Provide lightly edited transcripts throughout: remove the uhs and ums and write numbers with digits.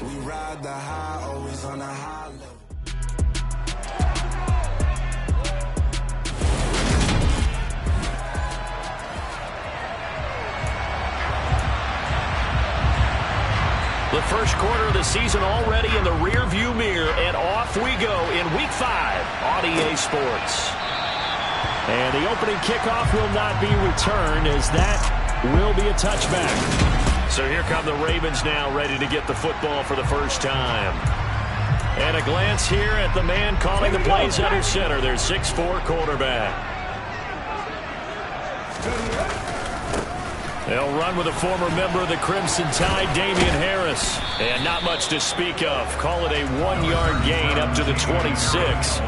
We ride the high, always on a high level. The first quarter of the season already in the rearview mirror, and off we go in Week 5 on EA Sports. And the opening kickoff will not be returned, as that will be a touchback. So here come the Ravens now, ready to get the football for the first time. And a glance here at the man calling the plays under center, their 6'4" quarterback. They'll run with a former member of the Crimson Tide, Damian Harris. And not much to speak of. Call it a 1-yard gain up to the 26.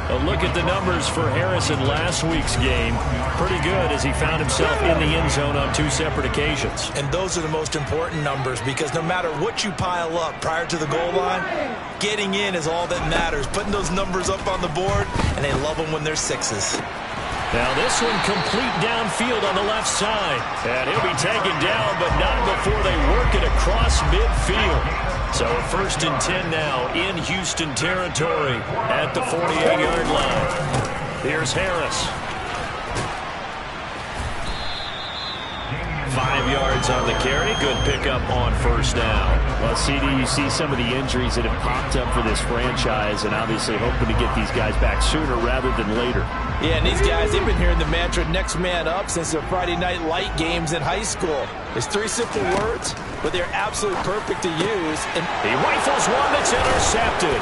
A look at the numbers for Harris in last week's game. Pretty good, as he found himself in the end zone on 2 separate occasions. And those are the most important numbers, because no matter what you pile up prior to the goal line, getting in is all that matters. Putting those numbers up on the board, and they love them when they're 6s. Now this one complete downfield on the left side. And he'll be taken down, but not before they work it across midfield. So 1st and 10 now in Houston territory at the 48-yard line. Here's Harris. 5 yards on the carry. Good pickup on 1st down. Well, CD, you see some of the injuries that have popped up for this franchise, and obviously hoping to get these guys back sooner rather than later. Yeah, and these guys, they've been hearing the mantra next man up since their Friday night light games in high school. It's 3 simple words, but they're absolutely perfect to use. And he rifles one that's intercepted.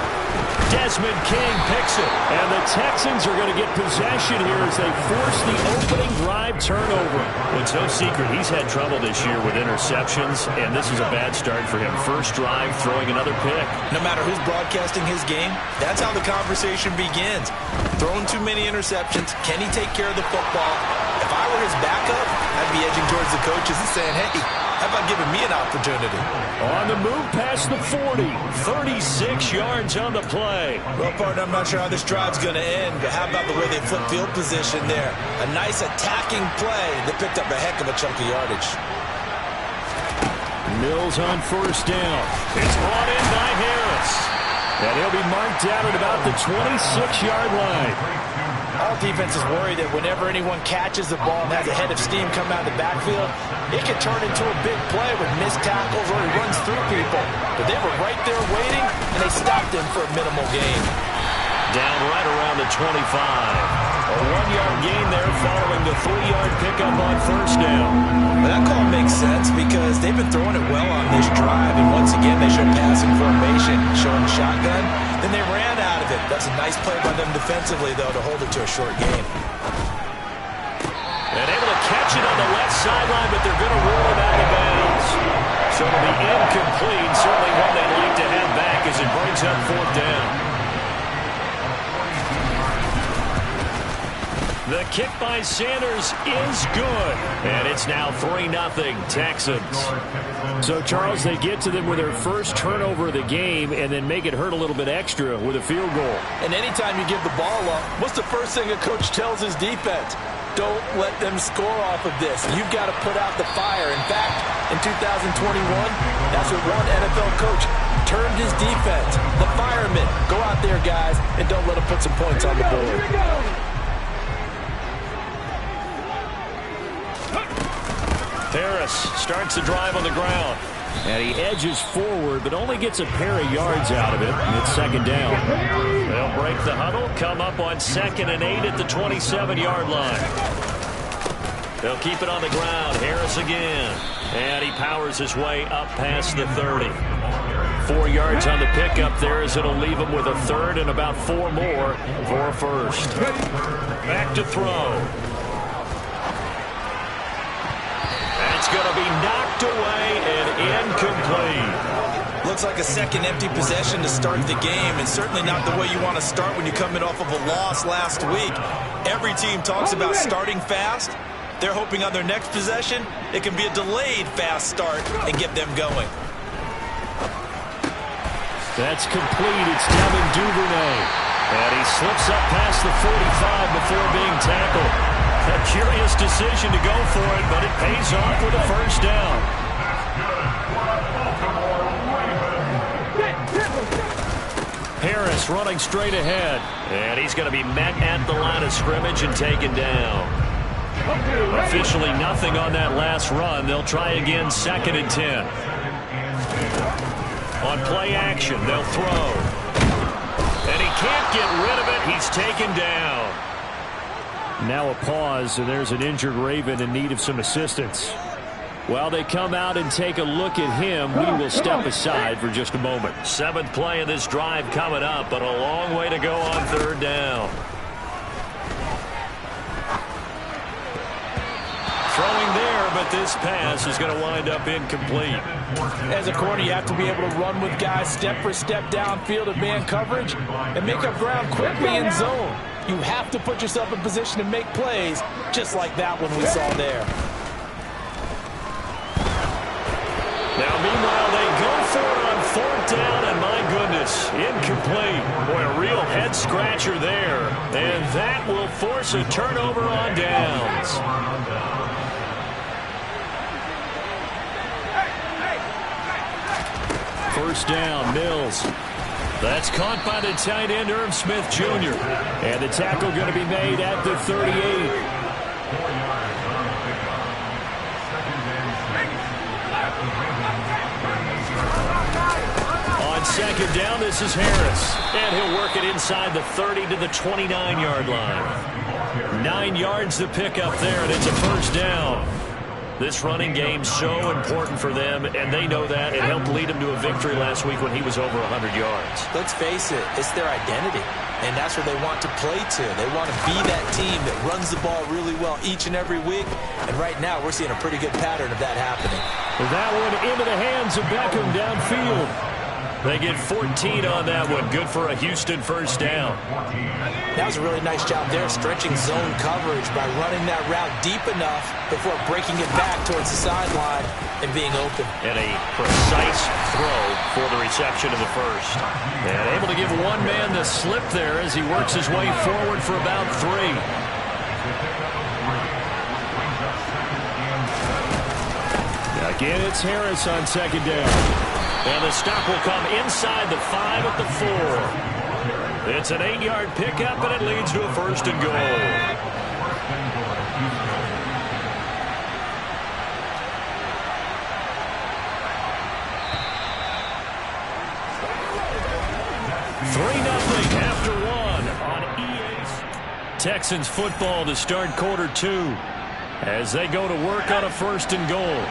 Desmond King picks it. And the Texans are going to get possession here as they force the opening drive turnover. Well, it's no secret he's had trouble this year with interceptions, and this is a bad start for him. First drive, throwing another pick. No matter who's broadcasting his game, that's how the conversation begins. Throwing too many interceptions. Can he take care of the football? If I were his backup, I'd be edging towards the coaches and saying, hey, how about giving me an opportunity? On the move past the 40. 36 yards on the play. Well, partner, I'm not sure how this drive's going to end, but how about the way they flip field position there? A nice attacking play that picked up a heck of a chunk of yardage. Mills on 1st down. It's brought in by Harris. And he'll be marked out at about the 26-yard line. All defenses worry that whenever anyone catches the ball and has a head of steam come out of the backfield, it can turn into a big play with missed tackles or he runs through people. But they were right there waiting, and they stopped him for a minimal gain. Down right around the 25. A 1-yard gain there following the 3-yard pickup on 1st down. Well, that call makes sense because they've been throwing it well on this drive, and once again they show passing formation, showing shotgun. Then they ran out of it. That's a nice play by them defensively, though, to hold it to a short gain. And able to catch it on the left sideline, but they're going to rule it out of bounds. So it'll be incomplete. Certainly one they'd like to have back as it brings up 4th down. The kick by Sanders is good. And it's now 3-0 Texans. So, Charles, they get to them with their first turnover of the game and then make it hurt a little bit extra with a field goal. And anytime you give the ball up, what's the first thing a coach tells his defense? Don't let them score off of this. You've got to put out the fire. In fact, in 2021, that's what one NFL coach termed his defense. The firemen. Go out there, guys, and don't let them put some points on the board. Harris starts the drive on the ground. And he edges forward, but only gets a pair of yards out of it. And it's 2nd down. They'll break the huddle, come up on 2nd and 8 at the 27-yard line. They'll keep it on the ground. Harris again. And he powers his way up past the 30. 4 yards on the pickup there as it'll leave him with a 3rd and about 4 more for a 1st. Back to throw. It's going to be knocked away and incomplete. Looks like a second empty possession to start the game, and certainly not the way you want to start when you're coming off of a loss last week. Every team talks about starting fast. They're hoping on their next possession, it can be a delayed fast start and get them going. That's complete. It's Devin Duvernay. And he slips up past the 45 before being tackled. A curious decision to go for it, but it pays off with a 1st down. Harris running straight ahead. And he's going to be met at the line of scrimmage and taken down. Officially nothing on that last run. They'll try again, 2nd and 10. On play action, they'll throw. And he can't get rid of it. He's taken down. Now a pause, and there's an injured Raven in need of some assistance. While they come out and take a look at him, we will step aside for just a moment. 7th play of this drive coming up, but a long way to go on 3rd down. Throwing there, but this pass is going to wind up incomplete. As a corner, you have to be able to run with guys step for step downfield in man coverage and make up ground quickly in zone. You have to put yourself in position to make plays, just like that one we saw there. Now, meanwhile, they go for it on 4th down, and my goodness, incomplete. Boy, a real head-scratcher there. And that will force a turnover on downs. First down, Mills. That's caught by the tight end, Irv Smith Jr. And the tackle going to be made at the 38. On 2nd down, this is Harris. And he'll work it inside the 30 to the 29-yard line. 9 yards to pick up there, and it's a first down. This running game's so important for them, and they know that. It helped lead them to a victory last week when he was over 100 yards. Let's face it, it's their identity, and that's where they want to play to. They want to be that team that runs the ball really well each and every week, and right now we're seeing a pretty good pattern of that happening. That one into the hands of Beckham downfield. They get 14 on that one. Good for a Houston first down. That was a really nice job there, stretching zone coverage by running that route deep enough before breaking it back towards the sideline and being open. And a precise throw for the reception of the first. And able to give one man the slip there as he works his way forward for about 3. Again, it's Harris on 2nd down. And the stop will come inside the 5 at the 4. It's an 8-yard pickup, and it leads to a 1st and goal. $3-0 after 1 on EA. Texans football to start quarter 2 as they go to work on a 1st and goal.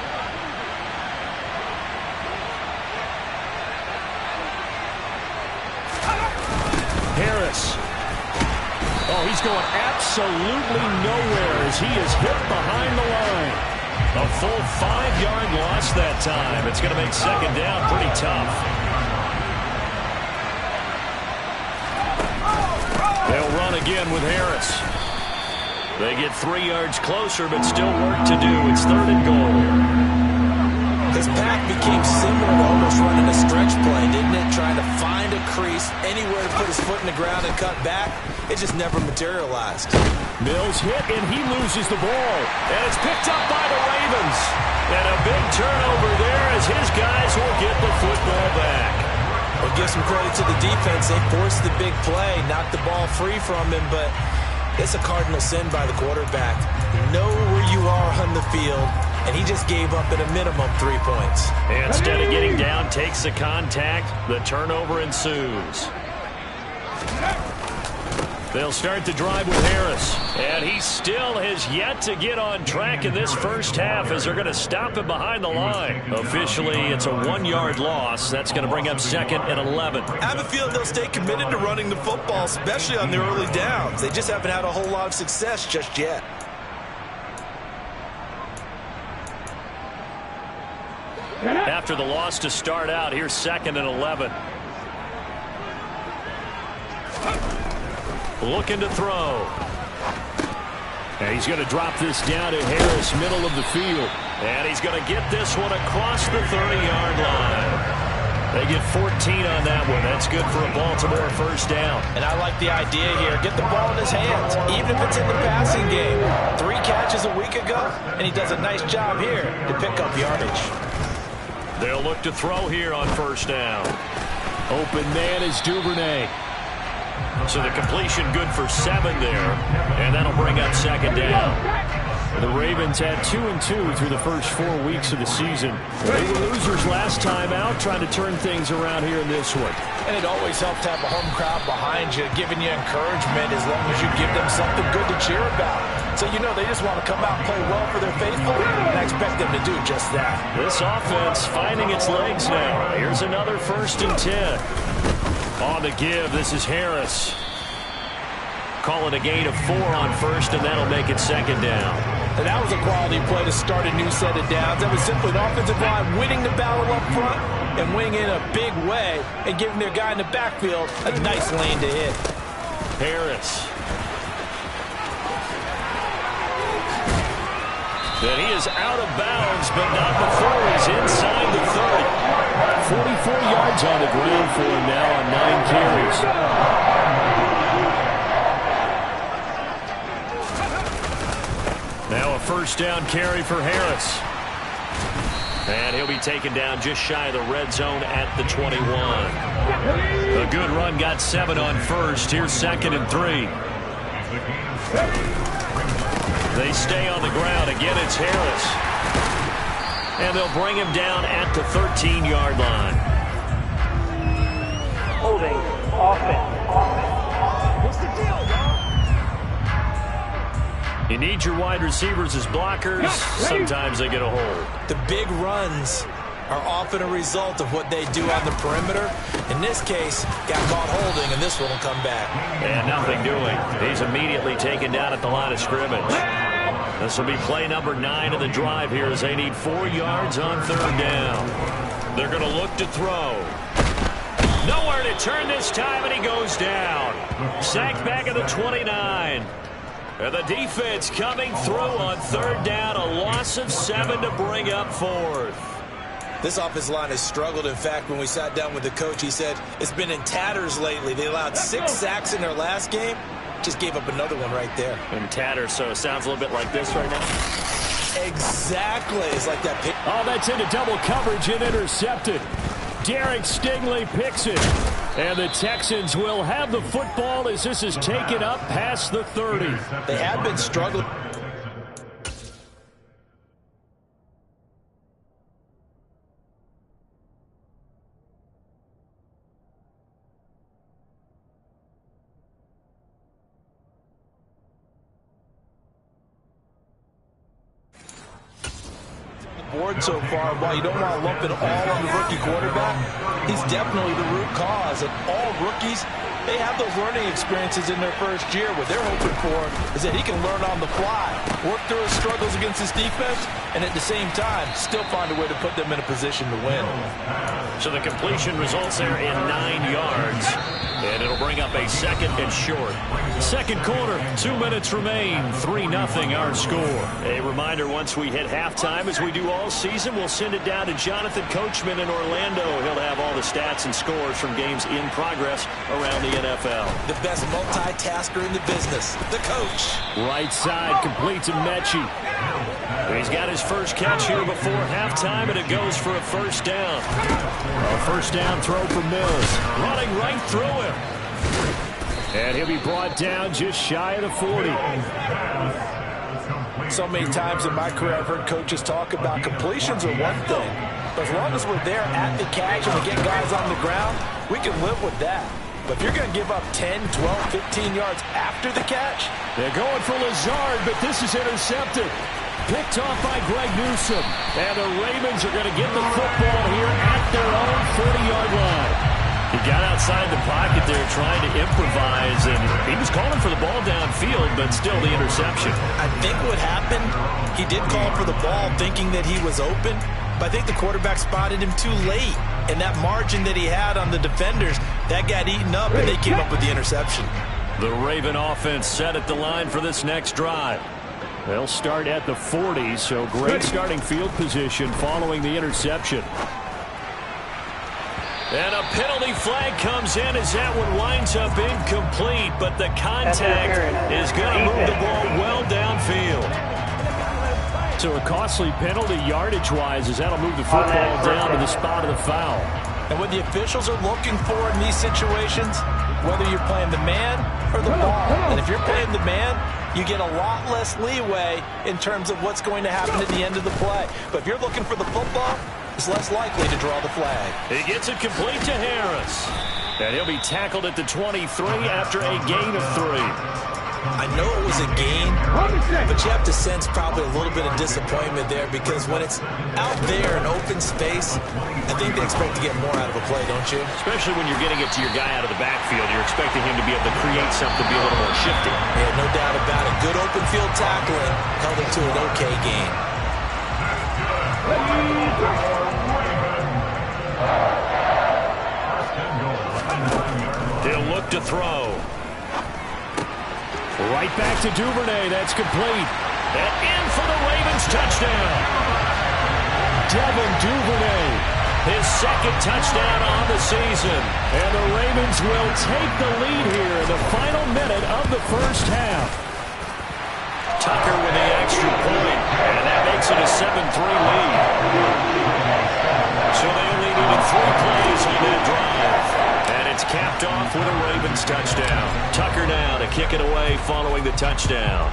Harris. Oh, he's going absolutely nowhere as he is hit behind the line. A full 5-yard loss that time. It's going to make 2nd down pretty tough. They'll run again with Harris. They get 3 yards closer, but still work to do. It's 3rd and goal. His path became similar to almost running a stretch play, didn't it? Trying to find a crease, anywhere to put his foot in the ground and cut back. It just never materialized. Mills hit, and he loses the ball. And it's picked up by the Ravens. And a big turnover there as his guys will get the football back. Well, give some credit to the defense. They forced the big play, knocked the ball free from him, but it's a cardinal sin by the quarterback. Know where you are on the field. And he just gave up at a minimum 3 points. Instead of getting down, takes the contact. The turnover ensues. They'll start the drive with Harris. And he still has yet to get on track in this first half as they're going to stop him behind the line. Officially, it's a 1-yard loss. That's going to bring up 2nd and 11. I have a feeling they'll stay committed to running the football, especially on the early downs. They just haven't had a whole lot of success just yet. After the loss to start out, here's 2nd and 11. Looking to throw. And he's going to drop this down to Harris, middle of the field. And he's going to get this one across the 30-yard line. They get 14 on that one. That's good for a Baltimore first down. And I like the idea here. Get the ball in his hands, even if it's in the passing game. 3 catches a week ago, and he does a nice job here to pick up yardage. They'll look to throw here on first down. Open man is Duvernay. So the completion good for 7 there, and that'll bring up second down. The Ravens had 2-2 through the first 4 weeks of the season. They were losers last time out, trying to turn things around here in this one. And it always helps to have a home crowd behind you, giving you encouragement as long as you give them something good to cheer about. So you know they just want to come out and play well for their faithful, and I expect them to do just that. This offense finding its legs now. Here's another 1st and 10. On the give, this is Harris. Call it a gain of 4 on 1st, and that'll make it 2nd down. And that was a quality play to start a new set of downs. That was simply an offensive line winning the battle up front and winning in a big way and giving their guy in the backfield a nice lane to hit. Harris. Then he is out of bounds, but not before he's inside the 30. 44 yards on the ground for him now on 9 carries. Now a 1st down carry for Harris. And he'll be taken down just shy of the red zone at the 21. A good run got 7 on 1st. Here's 2nd and 3. They stay on the ground. Again, it's Harris. And they'll bring him down at the 13-yard line. Holding offense. What's the deal, y'all? You need your wide receivers as blockers. Sometimes they get a hold. The big runs are often a result of what they do on the perimeter. In this case, got caught holding, and this one will come back. And nothing doing. He's immediately taken down at the line of scrimmage. This will be play number 9 of the drive here as they need 4 yards on 3rd down. They're going to look to throw. Nowhere to turn this time, and he goes down. Sacked back at the 29. And the defense coming through on 3rd down. A loss of 7 to bring up 4th. This offensive line has struggled. In fact, when we sat down with the coach, he said it's been in tatters lately. They allowed 6 sacks in their last game. Just gave up another one right there. In tatters, so it sounds a little bit like this right now. Exactly. It's like that pick. Oh, that's into double coverage and intercepted. Derek Stingley picks it. And the Texans will have the football as this is taken up past the 30. They have been struggling. Board so far, while you don't want to lump it all on the rookie quarterback, he's definitely the root cause. And all rookies, they have those learning experiences in their first year. What they're hoping for is that he can learn on the fly, work through his struggles against his defense, and at the same time, still find a way to put them in a position to win. So the completion results there in 9 yards. And it'll bring up a 2nd and short. 2nd quarter, 2 minutes remain. 3-0 our score. A reminder, once we hit halftime, as we do all season, we'll send it down to Jonathan Coachman in Orlando. He'll have all the stats and scores from games in progress around the NFL. The best multitasker in the business, the coach. Right side, complete to Mechie. He's got his first catch here before halftime, and it goes for a 1st down. A 1st down throw for Mills. Running right through him. And he'll be brought down just shy of the 40. So many times in my career, I've heard coaches talk about completions are one thing. But as long as we're there at the catch and we get guys on the ground, we can live with that. But if you're going to give up 10, 12, 15 yards after the catch. They're going for Lazard, but this is intercepted. Picked off by Greg Newsome. And the Ravens are going to get the football here at their own 40-yard line. He got outside the pocket there trying to improvise, and he was calling for the ball downfield, but still the interception. I think what happened, he did call for the ball thinking that he was open, but I think the quarterback spotted him too late. And that margin that he had on the defenders, that got eaten up, and they came up with the interception. The Raven offense set at the line for this next drive. They'll start at the 40, so great starting field position following the interception. And a penalty flag comes in as that one winds up incomplete, but the contact is going to move the ball well downfield. So a costly penalty yardage-wise as that'll move the football down to the spot of the foul. And what the officials are looking for in these situations, whether you're playing the man or the ball, and if you're playing the man, you get a lot less leeway in terms of what's going to happen at the end of the play. But if you're looking for the football, it's less likely to draw the flag. He gets it complete to Harris. And he'll be tackled at the 23 after a gain of 3. I know it was a gain, but you have to sense probably a little bit of disappointment there because when it's out there in open space, I think they expect to get more out of a play, don't you? Especially when you're getting it to your guy out of the backfield. You're expecting him to be able to create something, be a little more shifty. Yeah, no doubt about it. Good open field tackling held him to an okay gain. He'll look to throw. Right back to Duvernay. That's complete. And in for the Ravens touchdown. Devin Duvernay, his second touchdown on the season. And the Ravens will take the lead here in the final minute of the first half. Tucker with the extra point. And that makes it a 7-3 lead. So they only needed 3 plays on that drive. And it's capped off with a Ravens touchdown. Tucker now to kick it away following the touchdown.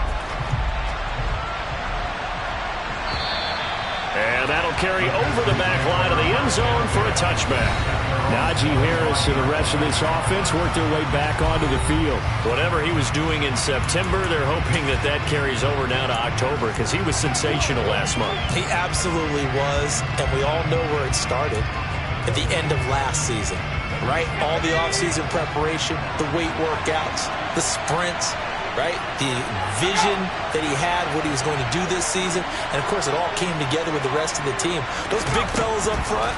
And that'll carry over the back line of the end zone for a touchback. Najee Harris and the rest of this offense work their way back onto the field. Whatever he was doing in September, they're hoping that that carries over now to October because he was sensational last month. He absolutely was, and we all know where it started at the end of last season. Right? All the offseason preparation, the weight workouts, the sprints, right? The vision that he had, what he was going to do this season. And, of course, it all came together with the rest of the team. Those big fellas up front,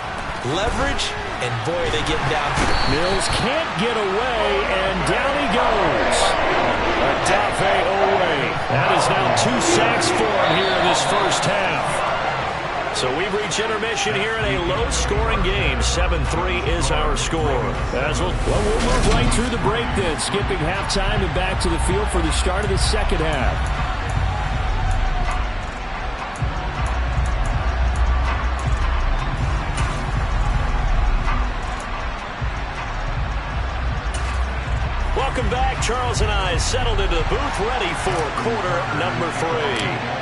leverage, and, boy, are they getting down here. Mills can't get away, and down he goes. Adafe Owe. That is now 2 sacks for him here in this first half. So we've reached intermission here in a low-scoring game. 7-3 is our score. We'll move right through the break then, skipping halftime and back to the field for the start of the second half. Welcome back. Charles and I settled into the booth, ready for quarter number 3.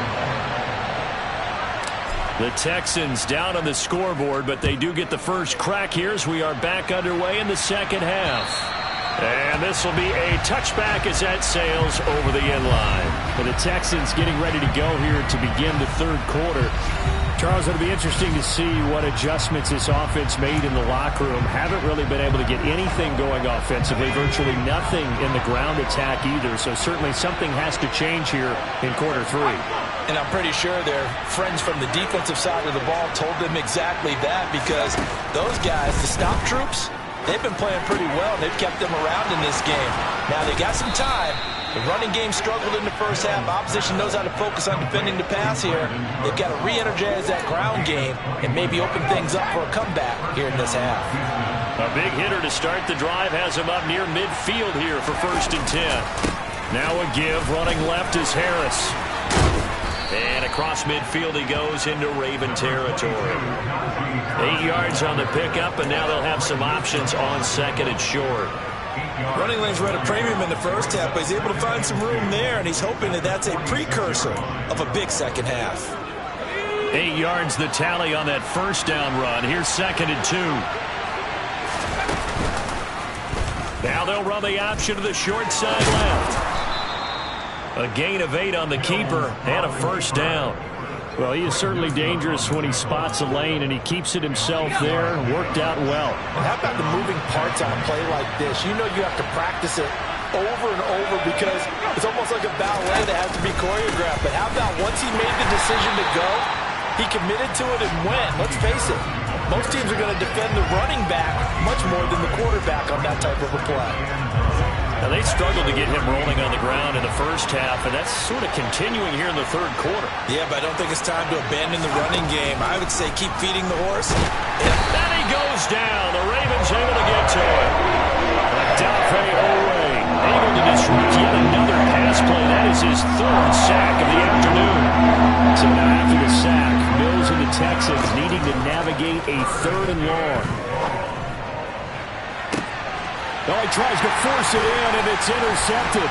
The Texans down on the scoreboard, but they do get the first crack here as we are back underway in the second half. And this will be a touchback as that sails over the end line. And the Texans getting ready to go here to begin the third quarter. Charles, it'll be interesting to see what adjustments this offense made in the locker room. Haven't really been able to get anything going offensively, virtually nothing in the ground attack either. So certainly something has to change here in quarter 3. And I'm pretty sure their friends from the defensive side of the ball told them exactly that because those guys, the stop troops, they've been playing pretty well. They've kept them around in this game. Now, they got some time. The running game struggled in the first half. Opposition knows how to focus on defending the pass here. They've got to re-energize that ground game and maybe open things up for a comeback here in this half. A big hitter to start the drive has him up near midfield here for 1st and 10. Now a give. Running left is Harris. And across midfield he goes into Raven territory. 8 yards on the pickup, and now they'll have some options on 2nd and short. Running lanes were at a premium in the first half, but he's able to find some room there, and he's hoping that that's a precursor of a big second half. 8 yards the tally on that first down run. Here's 2nd and 2. Now they'll run the option to the short side left. A gain of 8 on the keeper and a first down. Well, he is certainly dangerous when he spots a lane, and he keeps it himself there. Worked out well. And how about the moving parts on a play like this? You know you have to practice it over and over because it's almost like a ballet that has to be choreographed. But how about once he made the decision to go, he committed to it and went. Let's face it, most teams are going to defend the running back much more than the quarterback on that type of a play. Now, they struggled to get him rolling on the ground in the first half, and that's sort of continuing here in the third quarter. Yeah, but I don't think it's time to abandon the running game. I would say keep feeding the horse. Then he goes down. The Ravens able to get to it. Adafe Owe able to disrupt yet another pass play. That is his 3rd sack of the afternoon. So now after the sack, Mills and the Texans needing to navigate a 3rd and long. Oh, he tries to force it in, and it's intercepted.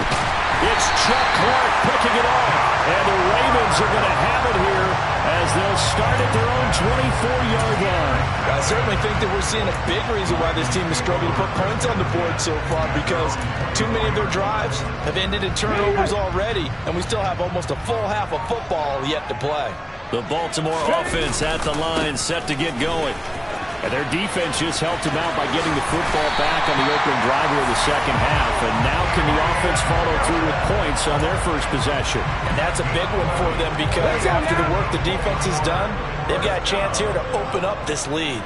It's Chuck Clark picking it off. And the Ravens are going to have it here as they'll start at their own 24-yard line. I certainly think that we're seeing a big reason why this team is struggling to put points on the board so far, because too many of their drives have ended in turnovers already, and we still have almost a full half of football yet to play. The Baltimore offense at the line, set to get going. And their defense just helped them out by getting the football back on the opening drive of the second half. And now can the offense follow through with points on their first possession? And that's a big one for them, because after the work the defense has done, they've got a chance here to open up this lead.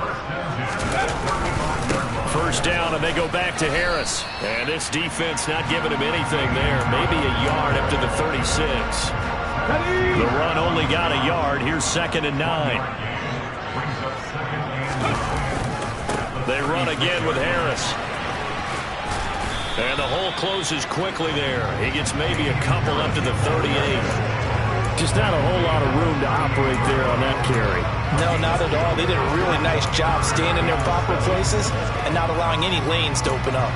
First down, and they go back to Harris. And this defense not giving him anything there. Maybe a yard up to the 36. The run only got a yard. Here's 2nd and 9. They run again with Harris. And the hole closes quickly there. He gets maybe a couple up to the 38. Just not a whole lot of room to operate there on that carry. No, not at all. They did a really nice job staying in their proper places and not allowing any lanes to open up.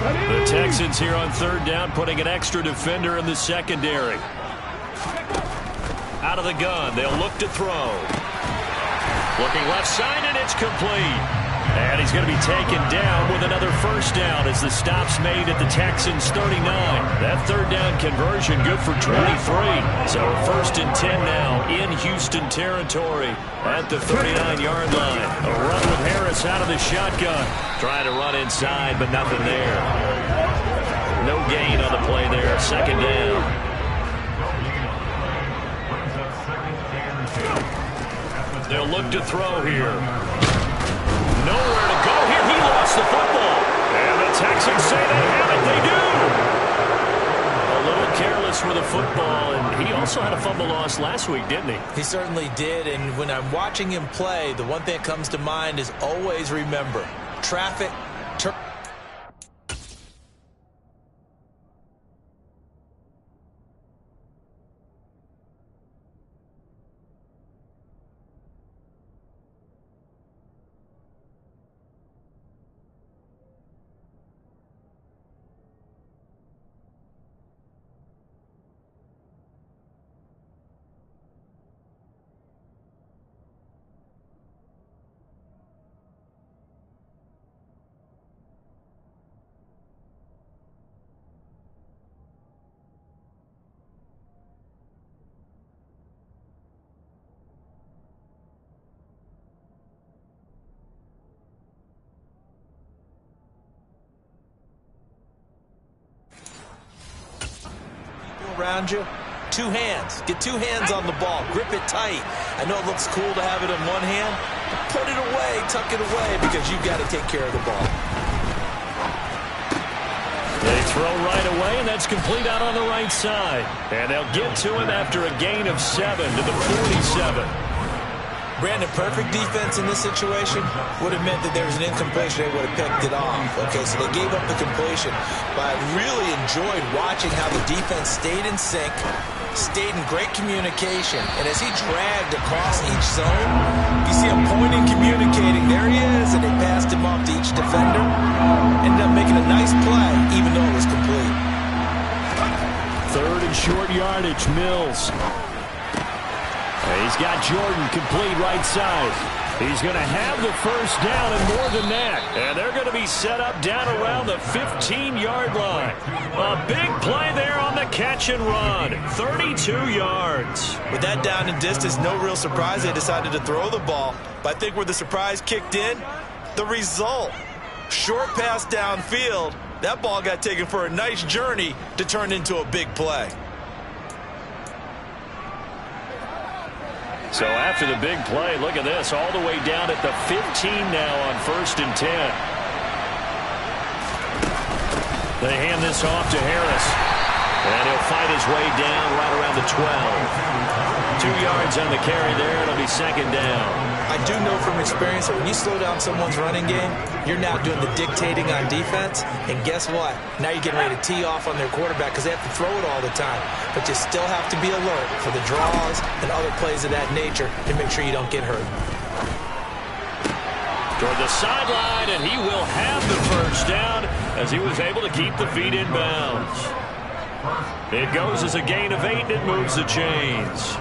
The Texans here on 3rd down, putting an extra defender in the secondary. Out of the gun, they'll look to throw. Looking left side, and it's complete. And he's going to be taken down with another first down as the stop's made at the Texans' 39. That 3rd down conversion good for 23. So 1st and 10 now in Houston territory at the 39-yard line. A run with Harris out of the shotgun. Trying to run inside, but nothing there. No gain on the play there. 2nd down. They'll look to throw here. Nowhere to go here. He lost the football. And the Texans say they have it. They do. A little careless with the football. And he also had a fumble loss last week, didn't he? He certainly did. And when I'm watching him play, the one thing that comes to mind is always remember, traffic, around you, 2 hands. Get 2 hands on the ball. Grip it tight. I know it looks cool to have it in one hand, but put it away, tuck it away, because you've got to take care of the ball. They throw right away, and that's complete out on the right side. And they'll get to him after a gain of 7 to the 47. Brandon, perfect defense in this situation would have meant that there was an incompletion. They would have picked it off. Okay, so they gave up the completion. But I really enjoyed watching how the defense stayed in sync, stayed in great communication. And as he dragged across each zone, you see him pointing, communicating. There he is, and they passed him off to each defender. Ended up making a nice play, even though it was complete. 3rd and short yardage, Mills. He's got Jordan complete right side. He's going to have the first down and more than that. And they're going to be set up down around the 15-yard line. A big play there on the catch and run. 32 yards. With that down and distance, no real surprise they decided to throw the ball. But I think where the surprise kicked in, the result. Short pass downfield. That ball got taken for a nice journey to turn into a big play. So after the big play, look at this, all the way down at the 15 now on 1st and 10. They hand this off to Harris. And he'll fight his way down right around the 12. 2 yards on the carry there. It'll be second down. I do know from experience that when you slow down someone's running game, you're now doing the dictating on defense. And guess what? Now you're getting ready to tee off on their quarterback because they have to throw it all the time. But you still have to be alert for the draws and other plays of that nature to make sure you don't get hurt. Toward the sideline, and he will have the first down as he was able to keep the feet in bounds. It goes as a gain of 8, and it moves the chains.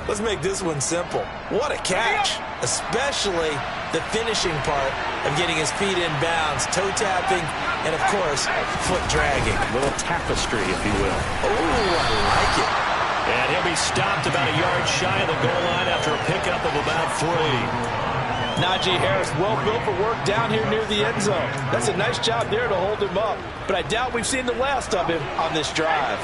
Let's make this one simple. What a catch, especially the finishing part of getting his feet in bounds, toe tapping, and of course, foot dragging. A little tapestry, if you will. Oh, I like it. And he'll be stopped about a yard shy of the goal line after a pickup of about 3. Najee Harris, well built for work down here near the end zone. That's a nice job there to hold him up. But I doubt we've seen the last of him on this drive.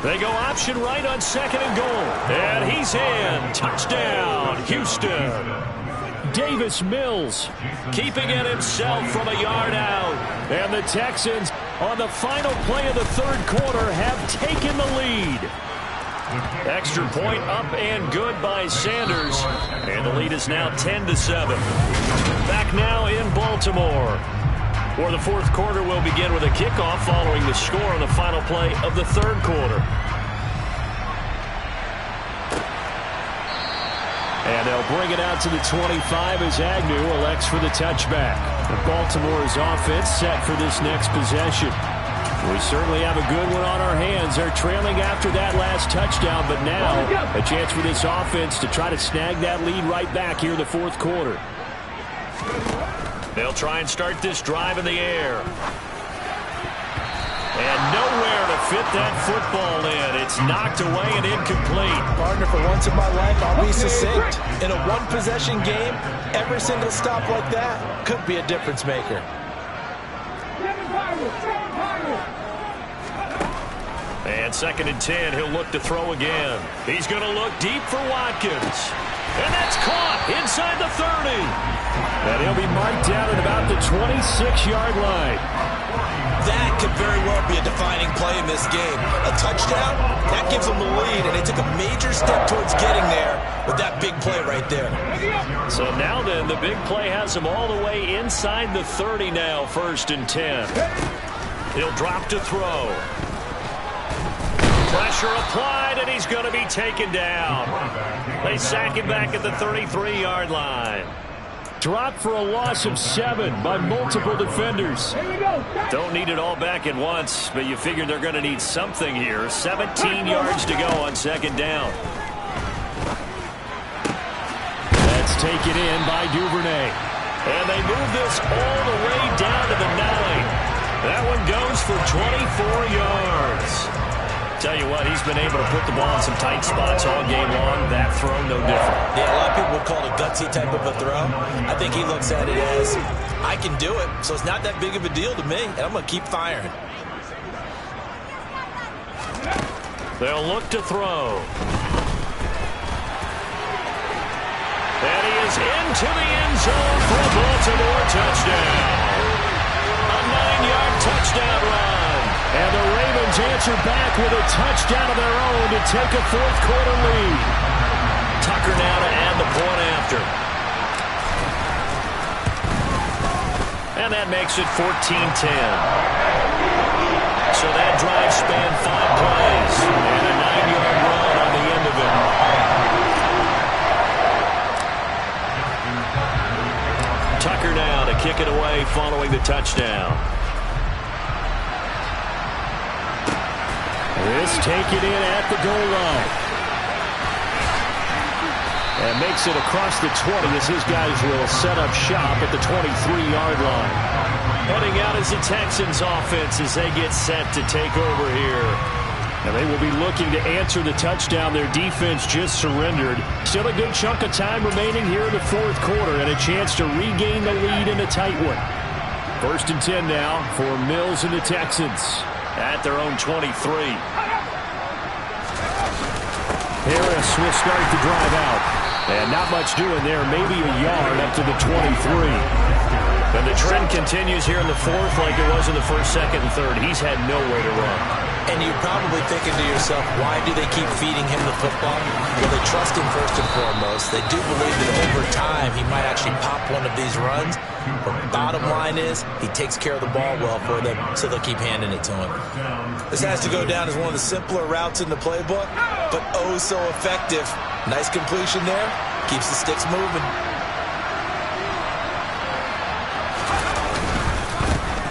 They go option right on 2nd and goal. And he's in. Touchdown, Houston. Davis Mills keeping it himself from a yard out. And the Texans, on the final play of the 3rd quarter, have taken the lead. Extra point up and good by Sanders. And the lead is now 10-7. Back now in Baltimore. For the 4th quarter, will begin with a kickoff following the score on the final play of the 3rd quarter. And they'll bring it out to the 25 as Agnew elects for the touchback. Baltimore's offense set for this next possession. We certainly have a good one on our hands. They're trailing after that last touchdown, but now a chance for this offense to try to snag that lead right back here in the 4th quarter. They'll try and start this drive in the air. And nowhere to fit that football in. It's knocked away and incomplete. Partner, for once in my life, I'll be succinct. In a one-possession game, every single stop like that could be a difference maker. And 2nd and 10, he'll look to throw again. He's going to look deep for Watkins. And that's caught inside the 30. And he'll be marked down at about the 26-yard line. That could very well be a defining play in this game. A touchdown, that gives them the lead, and they took a major step towards getting there with that big play right there. So now then, the big play has him all the way inside the 30 now, 1st and 10. He'll drop to throw. Pressure applied, and he's going to be taken down. They sack him back at the 33-yard line. Dropped for a loss of 7 by multiple defenders. Don't need it all back at once, but you figure they're going to need something here. 17 yards to go on 2nd down. That's taken in by Duvernay. And they move this all the way down to the 9. That one goes for 24 yards. Tell you what, he's been able to put the ball in some tight spots all game long. That throw, no different. Yeah, a lot of people would call it a gutsy type of a throw. I think he looks at it as, I can do it, so it's not that big of a deal to me, and I'm going to keep firing. They'll look to throw. And he is into the end zone for a Baltimore touchdown. A 9-yard touchdown run. And the Ravens answer back with a touchdown of their own to take a 4th quarter lead. Tucker now to add the point after. And that makes it 14-10. So that drive spanned 5 plays. And a 9-yard run on the end of it. Tucker now to kick it away following the touchdown. This take it in at the goal line. And makes it across the 20 as his guys will set up shop at the 23-yard line. Heading out as the Texans offense as they get set to take over here. And they will be looking to answer the touchdown their defense just surrendered. Still a good chunk of time remaining here in the 4th quarter and a chance to regain the lead in a tight one. 1st and 10 now for Mills and the Texans at their own 23. Harris will start the drive out. And not much doing there, maybe a yard up to the 23. And the trend continues here in the fourth like it was in the first, second, and third. He's had nowhere to run. And you're probably thinking to yourself, why do they keep feeding him the football? Well, they trust him first and foremost. They do believe that over time he might actually pop one of these runs. But bottom line is he takes care of the ball well for them, so they'll keep handing it to him. This has to go down as one of the simpler routes in the playbook, but oh so effective. Nice completion there. Keeps the sticks moving.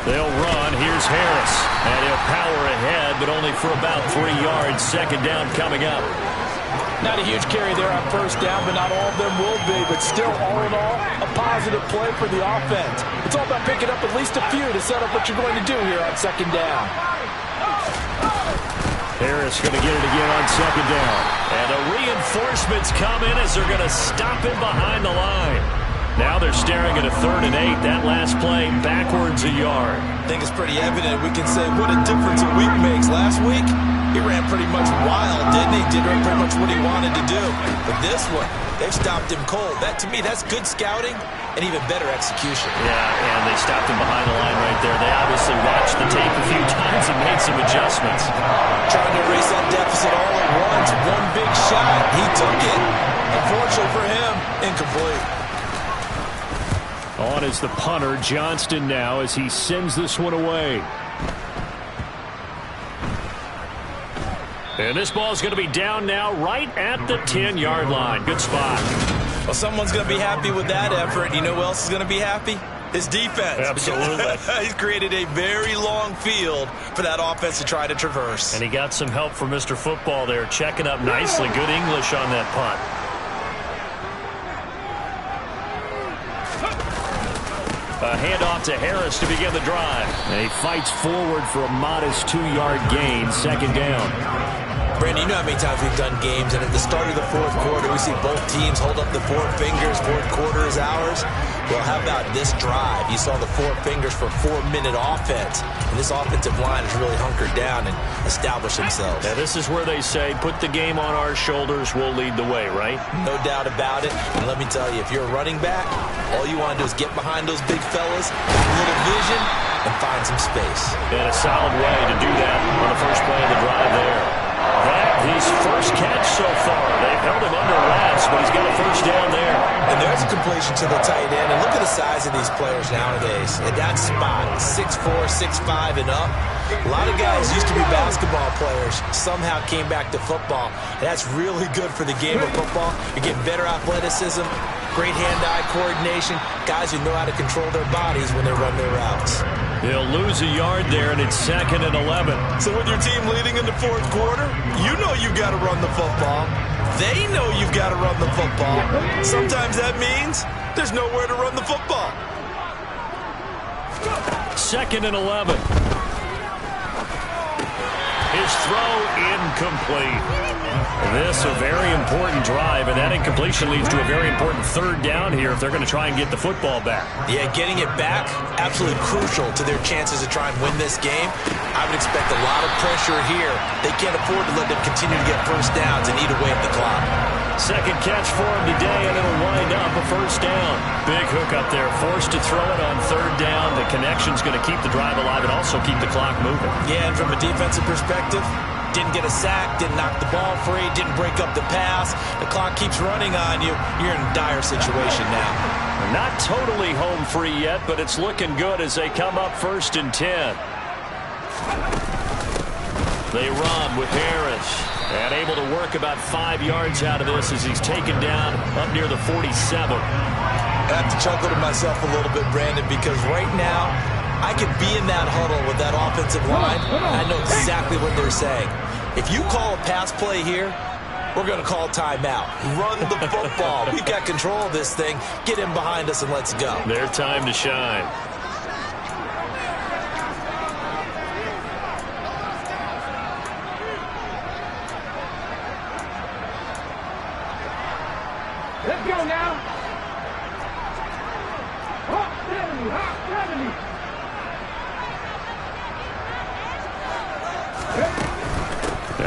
They'll run. Here's Harris. And he'll power ahead, but only for about 3 yards. Second down coming up. Not a huge carry there on first down, but not all of them will be. But still, all in all, a positive play for the offense. It's all about picking up at least a few to set up what you're going to do here on second down. Harris going to get it again on second down. And the reinforcements come in as they're going to stop him behind the line. Now they're staring at a 3rd and 8. That last play backwards a yard. I think it's pretty evident. We can say what a difference a week makes. Last week, he ran pretty much wild, didn't he? Did pretty much what he wanted to do. But this one, they've stopped him cold. That, to me, that's good scouting and even better execution. Yeah, and they stopped him behind the line right there. They obviously watched the tape a few times and made some adjustments. Trying to erase that deficit all at once. One big shot. He took it. Unfortunately for him, incomplete. On is the punter, Johnston, now as he sends this one away. And this ball is going to be down now right at the 10-yard line. Good spot. Well, someone's going to be happy with that effort. You know who else is going to be happy? His defense. Absolutely. He's created a very long field for that offense to try to traverse. And he got some help from Mr. Football there, checking up nicely. Good English on that punt. A handoff to Harris to begin the drive. And he fights forward for a modest 2-yard gain, second down. Brandon, you know how many times we've done games, and at the start of the fourth quarter, we see both teams hold up the 4 fingers, fourth quarter is ours. Well, how about this drive? You saw the 4 fingers for 4-minute offense, and this offensive line has really hunkered down and established themselves. Now, this is where they say, put the game on our shoulders, we'll lead the way, right? No doubt about it, and let me tell you, if you're a running back, all you want to do is get behind those big fellas, a little vision, and find some space. And a solid way to do that on the first play of the drive there. That his first catch so far. They've held him under wraps, but he's got a first down there. And there's a completion to the tight end. And look at the size of these players nowadays. At that spot, 6'4", 6'5", and up. A lot of guys used to be basketball players, somehow came back to football. And that's really good for the game of football. You're getting better athleticism, great hand-eye coordination, guys who know how to control their bodies when they run their routes. He'll lose a yard there, and it's 2nd and 11. So with your team leading in the fourth quarter, you know you've got to run the football. They know you've got to run the football. Sometimes that means there's nowhere to run the football. 2nd and 11. His throw incomplete. This a very important drive, and that incompletion leads to a very important 3rd down here if they're going to try and get the football back. Yeah, getting it back, absolutely crucial to their chances to try and win this game. I would expect a lot of pressure here. They can't afford to let them continue to get first downs and eat away at the clock. Second catch for him today, and it'll wind up a first down. Big hook up there, forced to throw it on 3rd down. The connection's going to keep the drive alive and also keep the clock moving. Yeah, and from a defensive perspective, didn't get a sack, didn't knock the ball free, didn't break up the pass. The clock keeps running on you. You're in a dire situation now. Not totally home free yet, but it's looking good as they come up 1st and 10. They run with Harris. And able to work about 5 yards out of this as he's taken down up near the 47. I have to chuckle to myself a little bit, Brandon, because right now I could be in that huddle with that offensive line. I know exactly what they're saying. If you call a pass play here, we're going to call timeout. Run the football. We've got control of this thing. Get him behind us and let's go. Their time to shine. Let's go now. Hot 70, hot 70.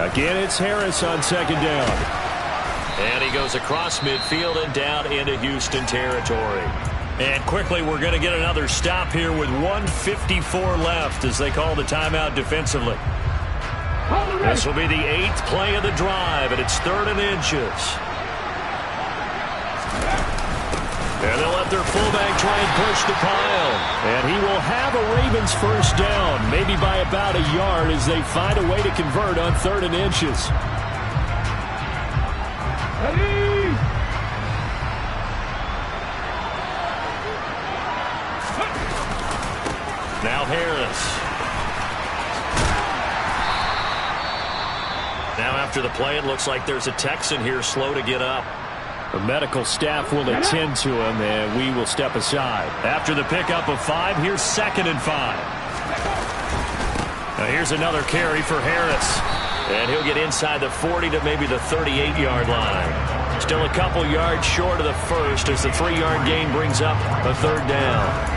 Again, it's Harris on 2nd down. And he goes across midfield and down into Houston territory. And quickly, we're going to get another stop here with 1:54 left as they call the timeout defensively. This will be the 8th play of the drive, and it's 3rd and inches. And they'll let their fullback try and push the pile. And he will have a Ravens first down, maybe by about a yard as they find a way to convert on 3rd and inches. Ready? Now Harris. Now after the play, it looks like there's a Texan here slow to get up. The medical staff will attend to him, and we will step aside. After the pickup of 5, here's 2nd and 5. Now here's another carry for Harris. And he'll get inside the 40 to maybe the 38-yard line. Still a couple yards short of the first as the 3-yard gain brings up a 3rd down.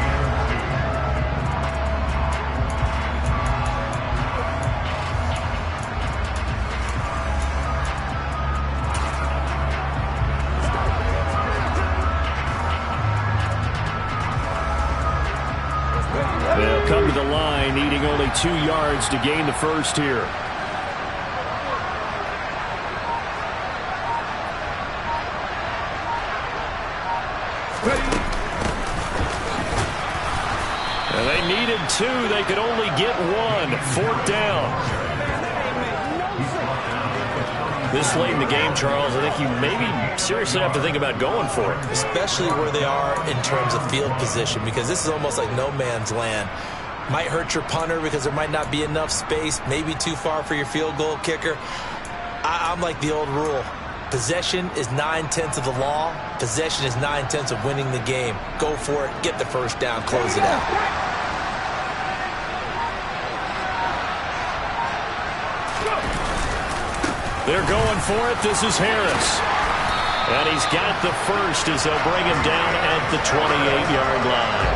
They'll come to the line, needing only 2 yards to gain the first here. And they needed 2. They could only get 1. 4th down. This late in the game, Charles, I think you maybe seriously have to think about going for it. Especially where they are in terms of field position, because this is almost like no man's land. Might hurt your punter because there might not be enough space, maybe too far for your field goal kicker. I'm like the old rule. Possession is 9/10 of the law. Possession is 9/10 of winning the game. Go for it, get the first down, close it out. They're going for it. This is Harris. And he's got the first as they'll bring him down at the 28-yard line.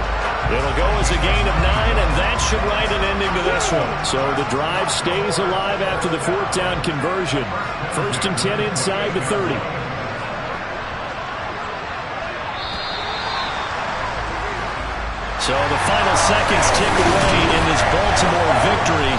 It'll go as a gain of 9, and that should write an ending to this one. So the drive stays alive after the 4th down conversion. 1st and 10 inside the 30. So the final seconds tick away in this Baltimore victory.